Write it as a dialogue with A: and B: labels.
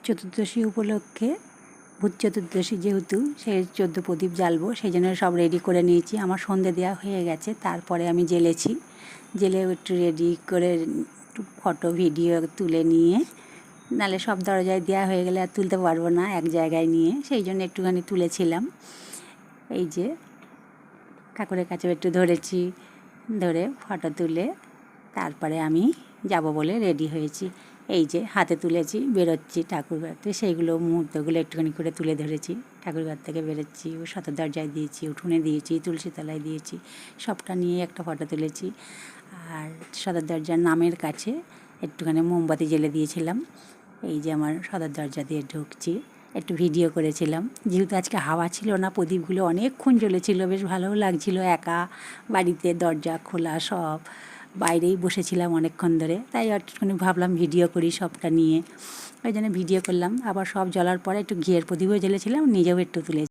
A: চতুর্দশী উপলক্ষে ভূত চতুর্দশী যেহেতু সেই 14 প্রদীপ জ্বালবো, সেই জন্য সব রেডি করে নিয়েছি। আমার সন্ধে দেওয়া হয়ে গেছে, তারপরে আমি জ্বেলেছি। জ্বেলে একটু রেডি করে একটু ফটো ভিডিও তুলে নিয়ে, নাহলে সব দরজায় দেওয়া হয়ে গেলে আর তুলতে পারবো না এক জায়গায় নিয়ে, সেই জন্য একটুখানি তুলেছিলাম। এই যে ঠাকুরের কাছে একটু ধরেছি, ধরে ফটো তুলে তারপরে আমি যাব বলে রেডি হয়েছি। এই যে হাতে তুলেছি, বেরোচ্ছি ঠাকুরঘরতে, সেইগুলো মুহূর্তগুলো একটুখানি করে তুলে ধরেছি। ঠাকুরঘর থেকে বেরোচ্ছি, ও সদর দরজায় দিয়েছি, উঠোনে দিয়েছি, তুলসী তলায় দিয়েছি, সবটা নিয়ে একটা ফটো তুলেছি। আর সদর দরজার নামের কাছে একটুখানি মোমবাতি জ্বেলে দিয়েছিলাম। এই যে আমার সদর দরজা দিয়ে ঢুকছি, একটু ভিডিও করেছিলাম। যেহেতু আজকে হাওয়া ছিল না, প্রদীপগুলো অনেকক্ষণ জ্বলেছিল, বেশ ভালোও লাগছিল। একা বাড়িতে দরজা খোলা, সব বাইরেই বসেছিলাম অনেকক্ষণ ধরে, তাই একটুখানি ভাবলাম ভিডিও করি সবটা নিয়ে, ওই জন্য ভিডিও করলাম। আবার সব জ্বলার পরে একটু ঘিয়ের প্রদীপও জ্বেলেছিলাম, নিজেও একটু তুলেছি।